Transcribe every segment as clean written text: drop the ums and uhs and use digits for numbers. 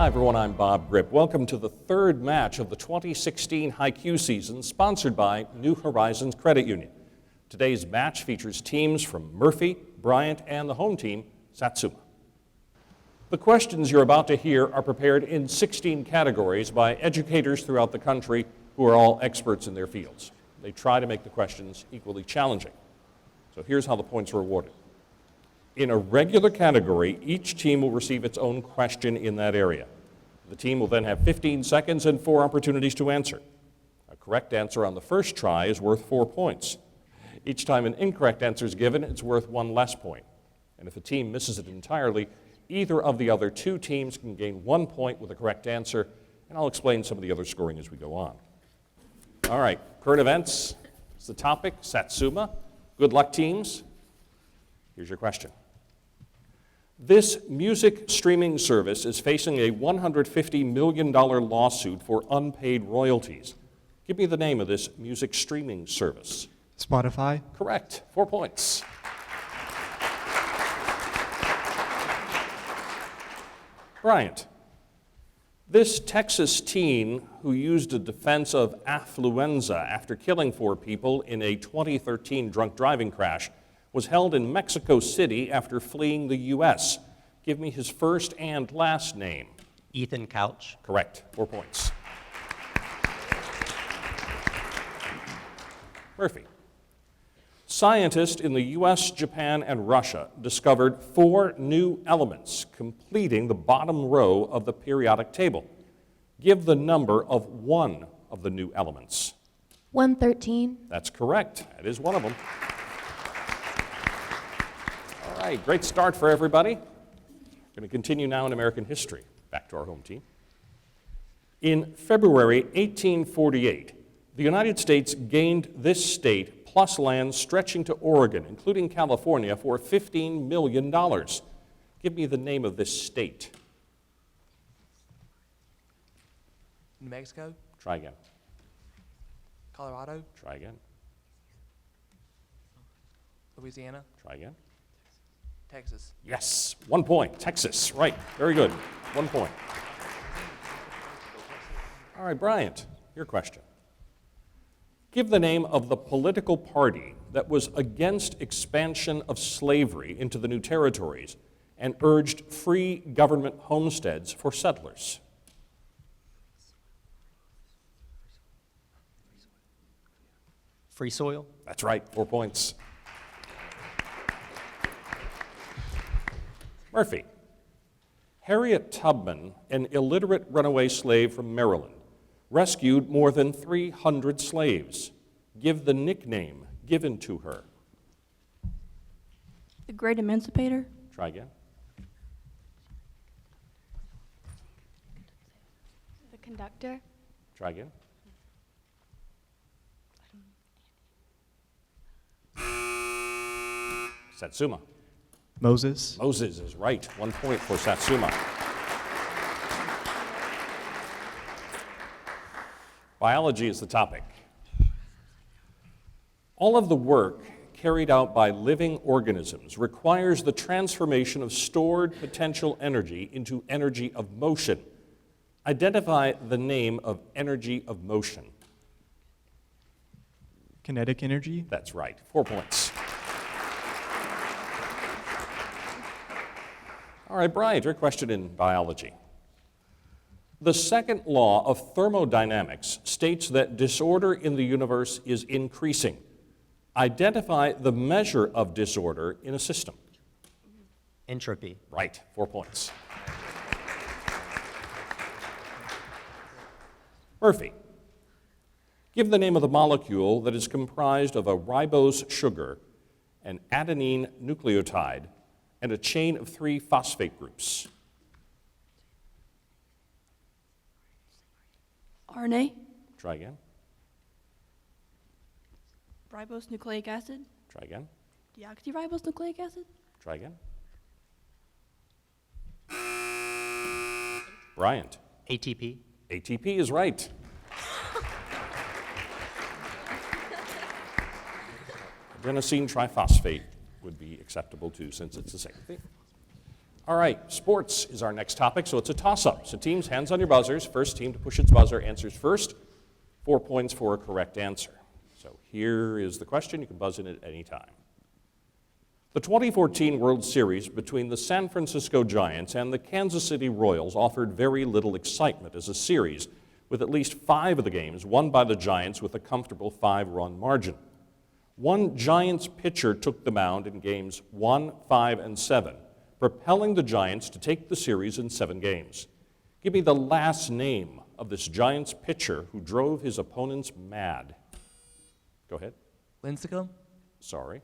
Hi everyone, I'm Bob Grip. Welcome to the third match of the 2016 HiQ season, sponsored by New Horizons Credit Union. Today's match features teams from Murphy, Bryant, and the home team, Satsuma. The questions you're about to hear are prepared in 16 categories by educators throughout the country who are all experts in their fields. They try to make the questions equally challenging. So here's how the points are awarded. In a regular category, each team will receive its own question in that area. The team will then have 15 seconds and 4 opportunities to answer. A correct answer on the first try is worth 4 points. Each time an incorrect answer is given, it's worth 1 less point. And if a team misses it entirely, either of the other 2 teams can gain 1 point with a correct answer, and I'll explain some of the other scoring as we go on. All right, current events is the topic, Satsuma. Good luck, teams. Here's your question. This music streaming service is facing a $150 million lawsuit for unpaid royalties. Give me the name of this music streaming service. Spotify. Correct. 4 points. Bryant. This Texas teen who used a defense of affluenza after killing 4 people in a 2013 drunk driving crash was held in Mexico City after fleeing the U.S. Give me his first and last name. Ethan Couch. Correct. 4 points. Murphy. Scientists in the U.S., Japan, and Russia discovered 4 new elements, completing the bottom row of the periodic table. Give the number of one of the new elements. 113. That's correct. That is one of them. All right, great start for everybody. We're going to continue now in American history. Back to our home team. In February 1848, the United States gained this state plus land stretching to Oregon, including California, for $15 million. Give me the name of this state. New Mexico. Try again. Colorado. Try again. Louisiana. Try again. Texas. Yes, 1 point. Texas, right. Very good. 1 point. All right, Bryant, your question. Give the name of the political party that was against expansion of slavery into the new territories and urged free government homesteads for settlers. Free Soil. That's right, 4 points. Murphy. Harriet Tubman, an illiterate runaway slave from Maryland, rescued more than 300 slaves. Give the nickname given to her. The Great Emancipator. Try again. The Conductor. Try again. Satsuma. Moses. Moses is right. 1 point for Satsuma. Biology is the topic. All of the work carried out by living organisms requires the transformation of stored potential energy into energy of motion. Identify the name of energy of motion. Kinetic energy. That's right. 4 points. All right, Bryant, your question in biology. The second law of thermodynamics states that disorder in the universe is increasing. Identify the measure of disorder in a system. Entropy. Right, 4 points. Murphy, give the name of the molecule that is comprised of a ribose sugar, an adenine nucleotide, and a chain of 3 phosphate groups. RNA. Try again. Ribose nucleic acid. Try again. Deoxyribose nucleic acid. Try again. Bryant. ATP. ATP is right. Adenosine triphosphate would be acceptable too, since it's the same thing. All right, sports is our next topic, so it's a toss-up. So teams, hands on your buzzers. First team to push its buzzer answers first. 4 points for a correct answer. So here is the question. You can buzz in at any time. The 2014 World Series between the San Francisco Giants and the Kansas City Royals offered very little excitement as a series, with at least 5 of the games won by the Giants with a comfortable 5-run margin. One Giants pitcher took the mound in games 1, 5, and 7, propelling the Giants to take the series in 7 games. Give me the last name of this Giants pitcher who drove his opponents mad. Go ahead. Lincecum? Sorry.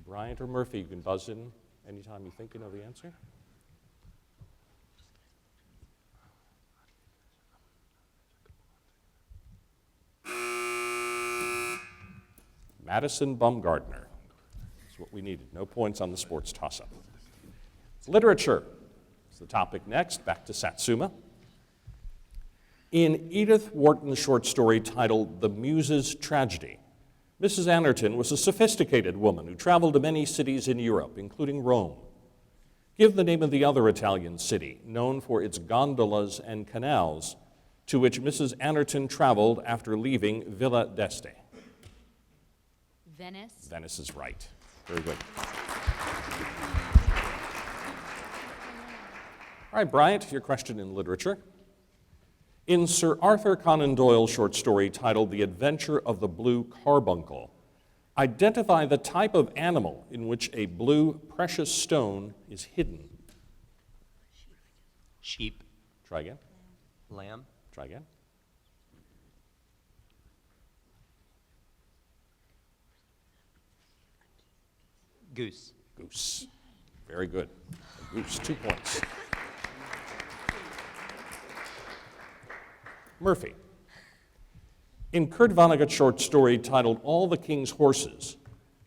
Bryant or Murphy, you can buzz in anytime you think you know the answer. Madison Bumgarner. That's what we needed. No points on the sports toss-up. Literature is the topic next. Back to Satsuma. In Edith Wharton's short story titled The Muses' Tragedy, Mrs. Anderton was a sophisticated woman who traveled to many cities in Europe, including Rome. Give the name of the other Italian city, known for its gondolas and canals, to which Mrs. Anderton traveled after leaving Villa d'Este. Venice. Venice is right. Very good. All right, Bryant, your question in literature. In Sir Arthur Conan Doyle's short story titled The Adventure of the Blue Carbuncle, identify the type of animal in which a blue precious stone is hidden. Sheep. Try again. Lamb. Try again. Goose. Goose. Very good. A goose, 2 points. Murphy. In Kurt Vonnegut's short story titled All the King's Horses,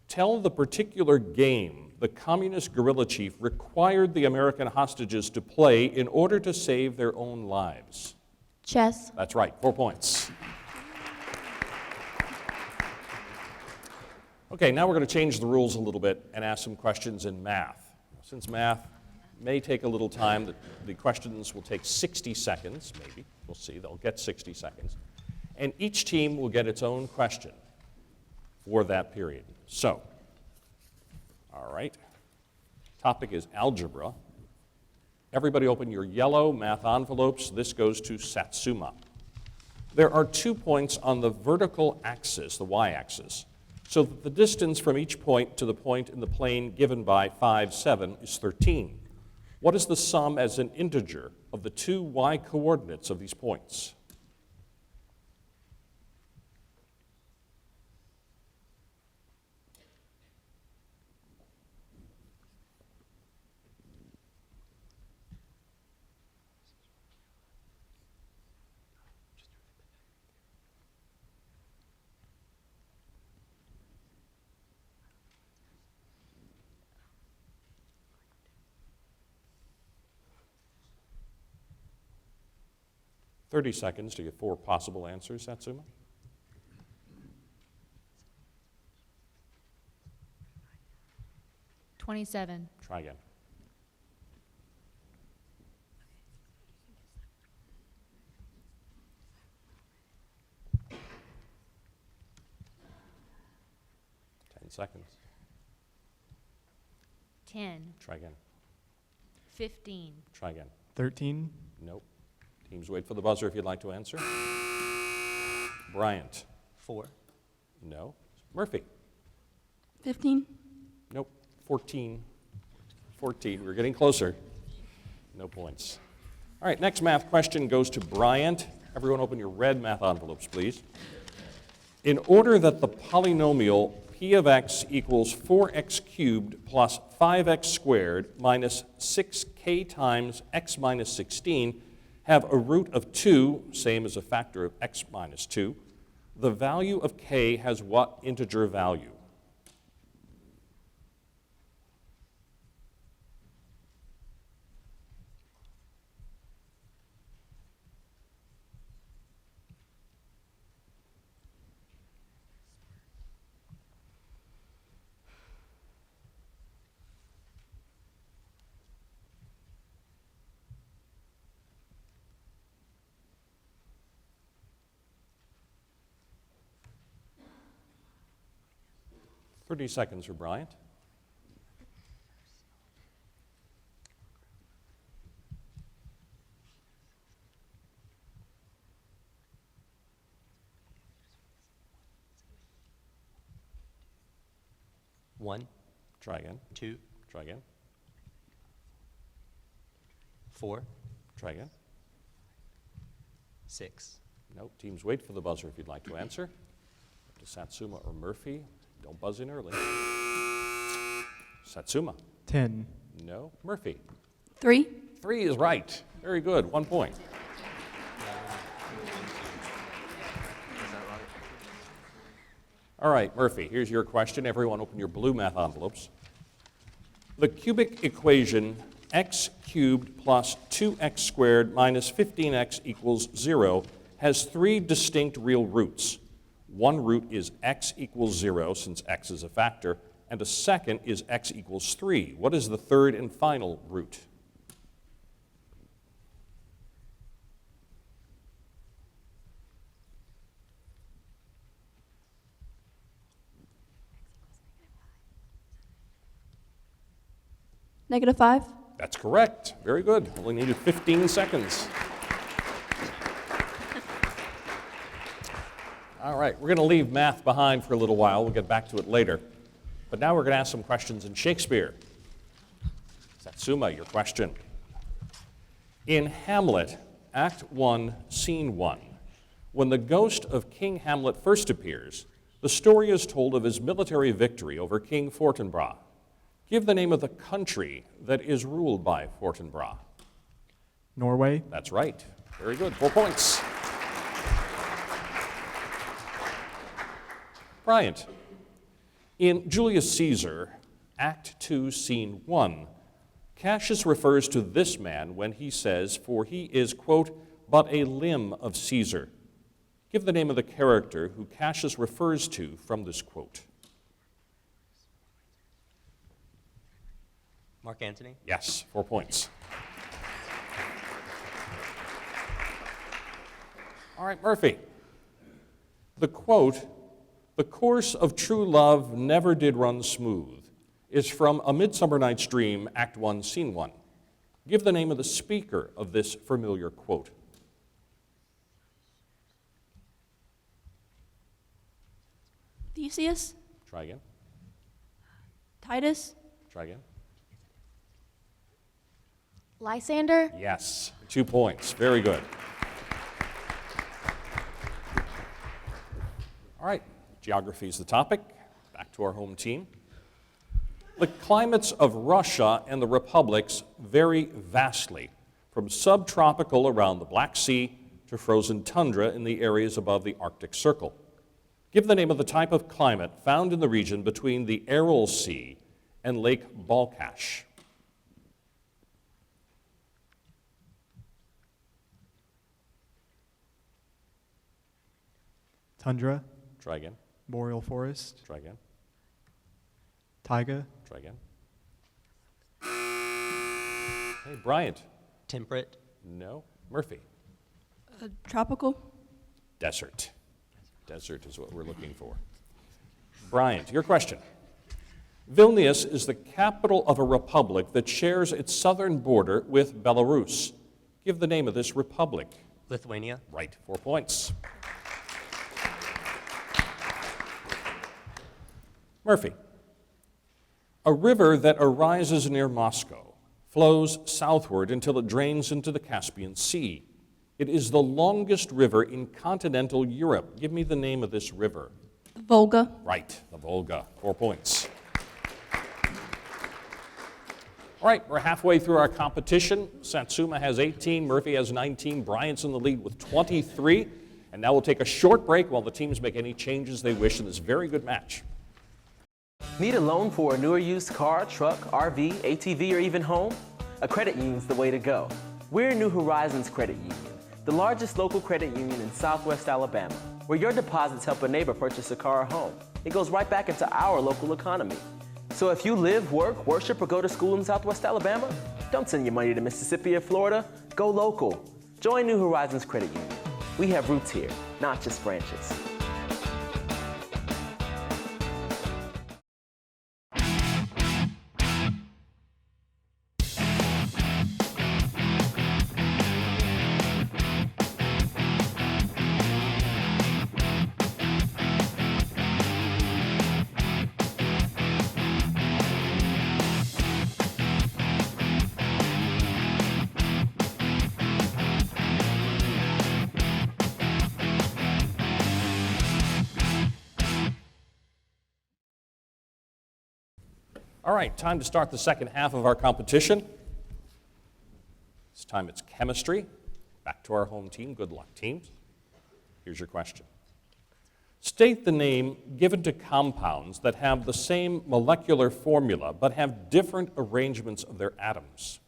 tell the particular game the communist guerrilla chief required the American hostages to play in order to save their own lives. Chess. That's right, 4 points. Okay, now we're going to change the rules a little bit and ask some questions in math. Since math may take a little time, the questions will take 60 seconds, maybe. We'll see, they'll get 60 seconds. And each team will get its own question for that period. So, all right, topic is algebra. Everybody open your yellow math envelopes. This goes to Satsuma. There are 2 points on the vertical axis, the y-axis, so that the distance from each point to the point in the plane given by 5, 7 is 13. What is the sum as an integer of the 2 y-coordinates of these points? Thirty seconds to get 4 possible answers, Satsuma. $27. Try again. Seconds. 10. Try again. 15. Try again. 13. Nope. Teams wait for the buzzer if you'd like to answer. Bryant. 4. No. Murphy. 15. Nope. 14. 14. We're getting closer. No points. All right, next math question goes to Bryant. Everyone open your red math envelopes, please. In order that the polynomial p of x equals 4x cubed plus 5x squared minus 6k times x minus 16 have a root of 2, same as a factor of x minus 2, the value of k has what integer value? 30 seconds for Bryant. One, Try again. two, Try again. 4, Try again. 6, No, teams wait for the buzzer if you'd like to answer. Up to Satsuma or Murphy. Don't buzz in early. Satsuma. 10. No. Murphy. 3. 3 is right. Very good. 1 point. Is that right? All right, Murphy, here's your question. Everyone open your blue math envelopes. The cubic equation x cubed plus 2x squared minus 15x equals 0 has 3 distinct real roots. One root is x equals 0, since x is a factor, and a second is x equals 3. What is the third and final root? -5. That's correct. Very good. Only needed 15 seconds. All right, we're going to leave math behind for a little while. We'll get back to it later. But now we're going to ask some questions in Shakespeare. Satsuma, your question. In Hamlet, Act 1, Scene 1, when the ghost of King Hamlet first appears, the story is told of his military victory over King Fortinbras. Give the name of the country that is ruled by Fortinbras. Norway. That's right. Very good. 4 points. Bryant. In Julius Caesar, Act 2, Scene 1, Cassius refers to this man when he says, for he is, quote, but a limb of Caesar. Give the name of the character who Cassius refers to from this quote. Mark Antony, Yes, 4 points. All right, Murphy. The quote, the course of true love never did run smooth, is from A Midsummer Night's Dream, Act 1, Scene 1. Give the name of the speaker of this familiar quote. Theseus. Try again. Titus. Try again. Lysander. Yes, 2 points. Very good. All right, geography is the topic. Back to our home team. The climates of Russia and the republics vary vastly, from subtropical around the Black Sea to frozen tundra in the areas above the Arctic Circle. Give the name of the type of climate found in the region between the Aral Sea and Lake Balkash. Tundra. Try again. Boreal forest. Try again. Taiga. Try again. Hey, Bryant. temperate, No. Murphy. Tropical. Desert. Desert is what we're looking for. Bryant, your question. Vilnius is the capital of a republic that shares its southern border with Belarus. Give the name of this republic. Lithuania, Right, 4 points. Murphy. A river that arises near Moscow flows southward until it drains into the Caspian Sea. It is the longest river in continental Europe. Give me the name of this river. Volga. Right, the Volga, 4 points. All right, we're halfway through our competition. Satsuma has 18, Murphy has 19, Bryant's in the lead with 23. And now we'll take a short break while the teams make any changes they wish in this very good match. Need a loan for a newer used car, truck, RV, ATV, or even home? A credit union's the way to go. We're New Horizons Credit Union, the largest local credit union in Southwest Alabama, where your deposits help a neighbor purchase a car or home. It goes right back into our local economy. So if you live, work, worship, or go to school in Southwest Alabama, don't send your money to Mississippi or Florida. Go local. Join New Horizons Credit Union. We have roots here, not just branches. All right, time to start the second half of our competition. This time it's chemistry. Back to our home team. Good luck, teams. Here's your question. State the name given to compounds that have the same molecular formula but have different arrangements of their atoms.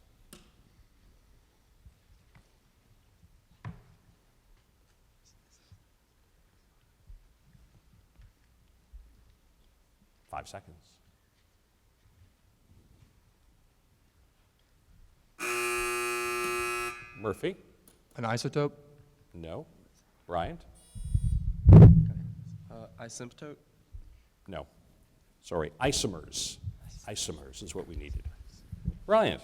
Five seconds. Murphy? An isotope? No. Bryant? Asymptote? No. Sorry, isomers. Isomers is what we needed. Bryant,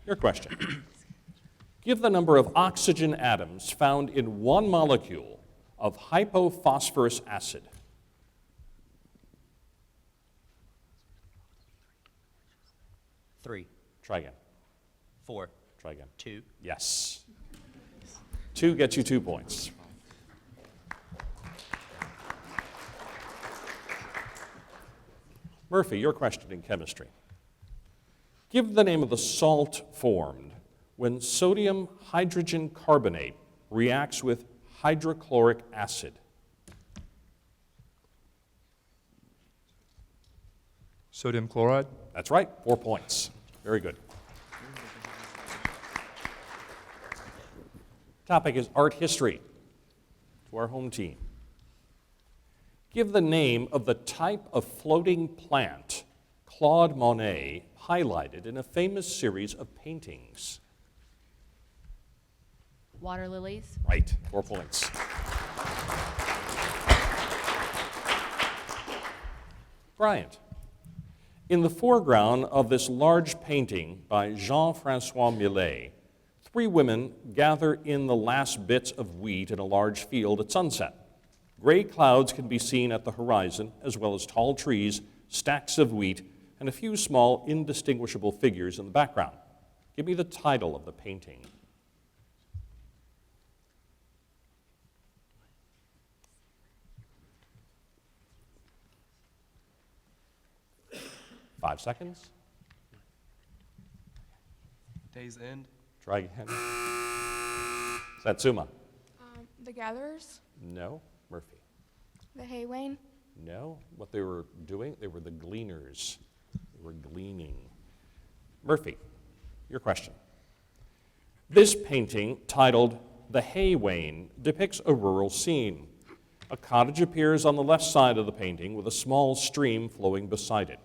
your question. Give the number of oxygen atoms found in one molecule of hypophosphorus acid. Three. Try again. 4. Try again. 2. Yes. 2 gets you 2 points. Murphy, your question in chemistry. Give the name of the salt formed when sodium hydrogen carbonate reacts with hydrochloric acid. Sodium chloride? That's right, 4 points. Very good. Topic is art history. To our home team. Give the name of the type of floating plant Claude Monet highlighted in a famous series of paintings. Water lilies. Right, 4 points. Bryant, in the foreground of this large painting by Jean-Francois Millet, 3 women gather in the last bits of wheat in a large field at sunset. Gray clouds can be seen at the horizon, as well as tall trees, stacks of wheat, and a few small, indistinguishable figures in the background. Give me the title of the painting. Five seconds. Day's End? Try again. Satsuma. The Gatherers. No. Murphy. The Haywain. No. What they were doing, they were the gleaners. They were gleaning. Murphy, your question. This painting, titled The Haywain, depicts a rural scene. A cottage appears on the left side of the painting with a small stream flowing beside it.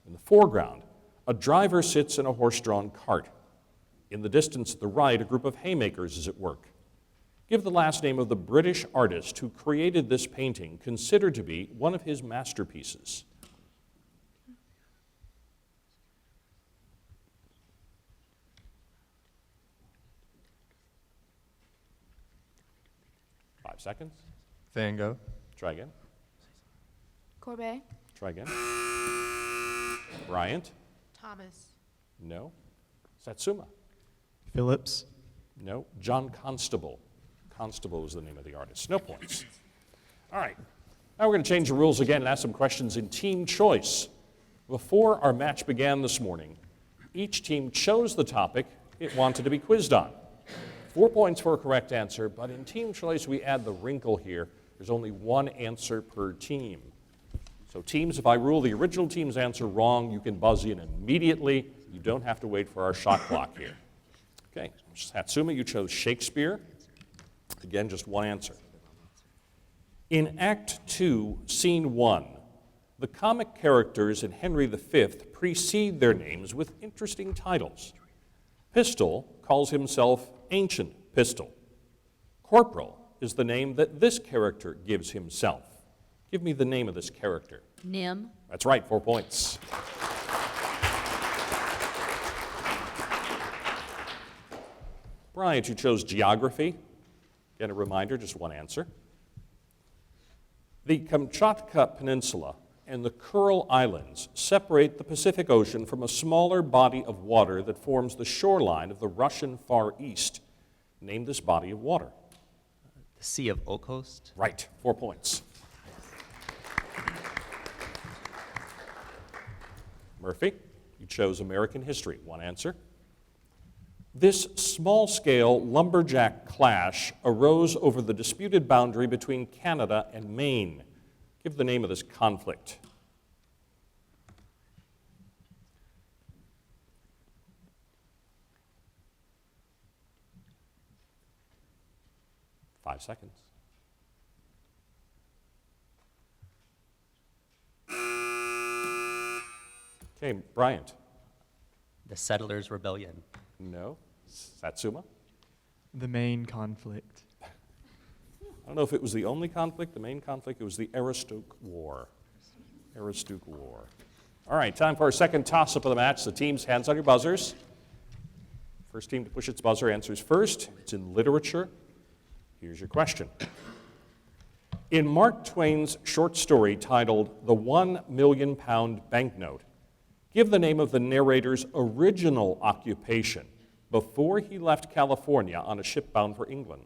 In the foreground, a driver sits in a horse-drawn cart. In the distance at the right, a group of haymakers is at work. Give the last name of the British artist who created this painting, considered to be one of his masterpieces. Five seconds. Van Gogh? Try again. Courbet. Try again. Bryant? Thomas. No. Satsuma? Phillips. No. John Constable. Constable is the name of the artist. No points. All right. Now we're going to change the rules again and ask some questions in team choice. Before our match began this morning, each team chose the topic it wanted to be quizzed on. 4 points for a correct answer, but in team choice we add the wrinkle here. There's only one answer per team. So teams, if I rule the original team's answer wrong, you can buzz in immediately. You don't have to wait for our shot clock here. Okay, Satsuma, you chose Shakespeare. Again, just one answer. In Act 2, Scene 1, the comic characters in Henry V precede their names with interesting titles. Pistol calls himself Ancient Pistol. Corporal is the name that this character gives himself. Give me the name of this character. Nim. That's right, 4 points. Bryant, you chose geography. Again, a reminder, just one answer. The Kamchatka Peninsula and the Kuril Islands separate the Pacific Ocean from a smaller body of water that forms the shoreline of the Russian Far East. Name this body of water. The Sea of Okhotsk. Right, 4 points. Murphy? It shows American history. One answer. This small-scale lumberjack clash arose over the disputed boundary between Canada and Maine. Give the name of this conflict. Five seconds. Okay, Bryant. The Settlers' Rebellion. No. Satsuma. The main conflict. I don't know if it was the only conflict, the main conflict. It was the Aroostook War. Aroostook War. All right, time for our second toss-up of the match. The teams, hands on your buzzers. First team to push its buzzer answers first. It's in literature. Here's your question. In Mark Twain's short story titled The 1 Million Pound Banknote, give the name of the narrator's original occupation before he left California on a ship bound for England.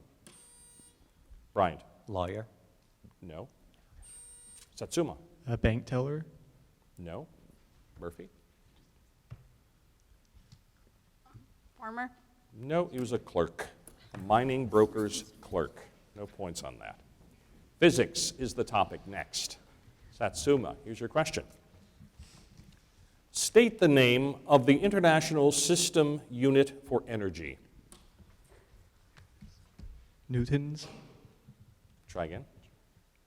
Bryant. Lawyer. No. Satsuma. A bank teller. No. Murphy. Farmer. No, he was a clerk. A mining broker's clerk. No points on that. Physics is the topic next. Satsuma, here's your question. State the name of the International System Unit for Energy. Newtons. Try again.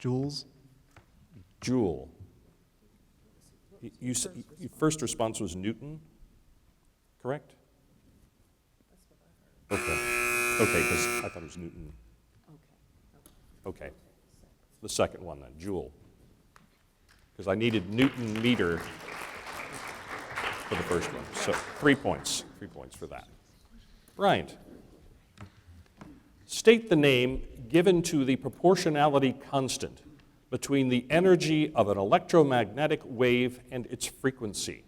Joules. Joule. Your first response was Newton, correct? Okay. Okay, because I thought it was Newton. Okay. The second one then, Joule. Because I needed Newton meter for the first one. So 3 points. 3 points for that. Bryant. State the name given to the proportionality constant between the energy of an electromagnetic wave and its frequency.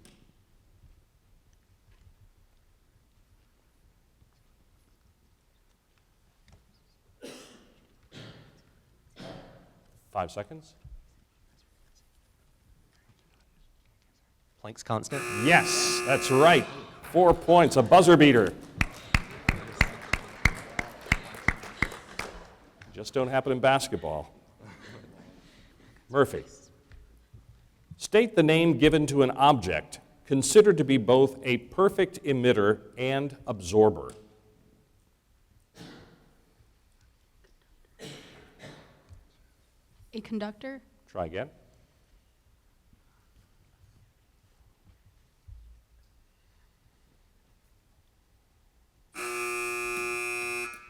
Five seconds. Planck's constant. Yes, that's right. 4 points, a buzzer beater. Just don't happen in basketball. Murphy. State the name given to an object considered to be both a perfect emitter and absorber. A conductor. Try again.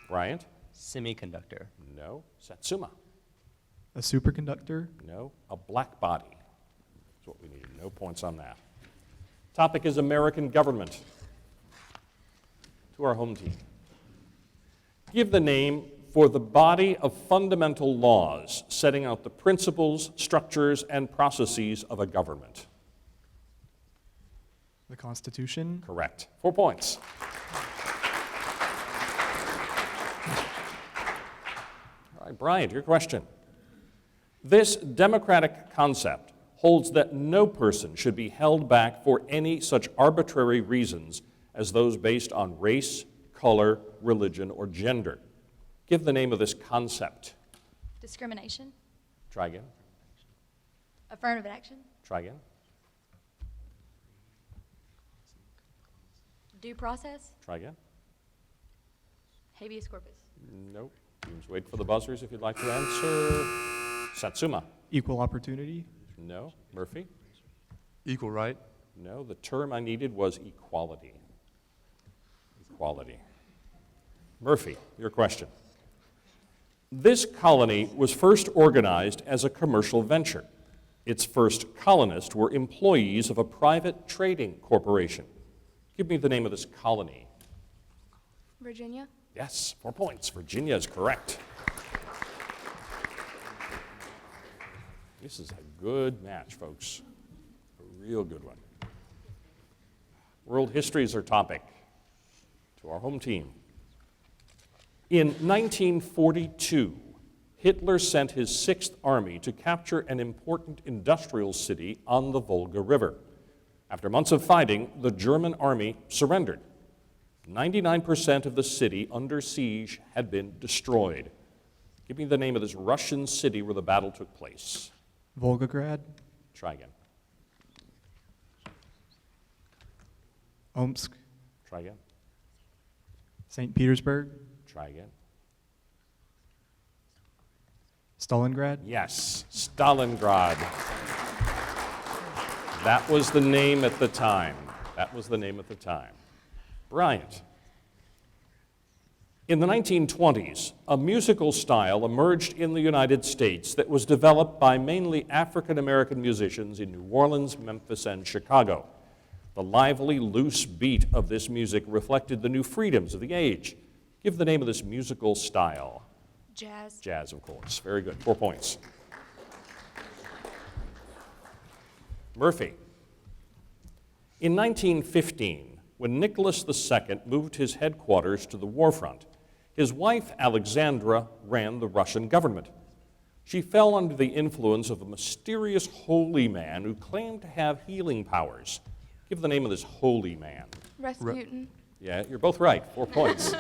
Bryant? Semiconductor. No. Satsuma? A superconductor. No. A black body. That's what we needed. No points on that. Topic is American government. To our home team. Give the name for the body of fundamental laws setting out the principles, structures, and processes of a government. The Constitution. Correct. 4 points. All right, Bryant, your question. This democratic concept holds that no person should be held back for any such arbitrary reasons as those based on race, color, religion, or gender. Give the name of this concept. Discrimination. Try again. Affirmative action. Try again. Due process. Try again. Habeas corpus. Nope. Just wait for the buzzers if you'd like to answer. Satsuma. Equal opportunity. No. Murphy. Equal right. No. The term I needed was equality. Equality. Murphy, your question. This colony was first organized as a commercial venture. Its first colonists were employees of a private trading corporation. Give me the name of this colony. Virginia. Yes, 4 points. Virginia is correct. This is a good match, folks. A real good one. World history is our topic. To our home team. In 1942, Hitler sent his Sixth Army to capture an important industrial city on the Volga River. After months of fighting, the German army surrendered. 99% of the city under siege had been destroyed. Give me the name of this Russian city where the battle took place. Volgograd, Try again. Omsk, Try again. St. Petersburg, Try again. Stalingrad, Yes, Stalingrad. That was the name at the time. That was the name at the time. Bryant. In the 1920s, a musical style emerged in the United States that was developed by mainly African American musicians in New Orleans, Memphis, and Chicago. The lively, loose beat of this music reflected the new freedoms of the age. Give the name of this musical style. Jazz. Jazz, of course. Very good. 4 points. Murphy. In 1915, when Nicholas II moved his headquarters to the war front, his wife Alexandra ran the Russian government. She fell under the influence of a mysterious holy man who claimed to have healing powers. Give the name of this holy man. Rasputin. Yeah, you're both right. 4 points.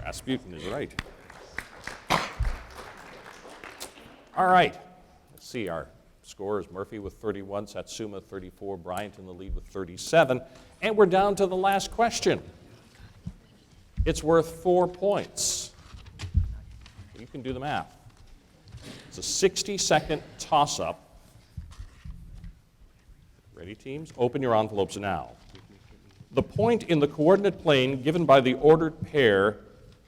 Rasputin is right. All right. Let's see. Our score is Murphy with 31, Satsuma 34, Bryant in the lead with 37. And we're down to the last question. It's worth 4 points. You can do the math. It's a 60-second toss-up. Ready, teams? Open your envelopes now. The point in the coordinate plane given by the ordered pair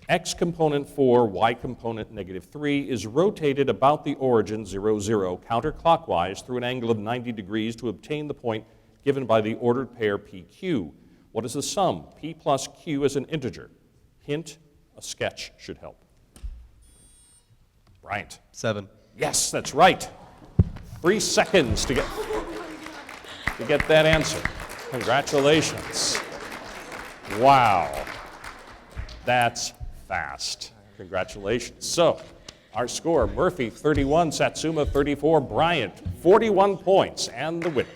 x component 4, y component -3 is rotated about the origin 0, 0 counterclockwise through an angle of 90 degrees to obtain the point given by the ordered pair PQ. What is the sum? P plus Q as an integer. Hint, a sketch should help. Bryant. 7. Yes, that's right. 3 seconds to get that answer. Congratulations. Wow. That's fast. Congratulations. So, our score, Murphy 31, Satsuma 34, Bryant 41 points, and the winner.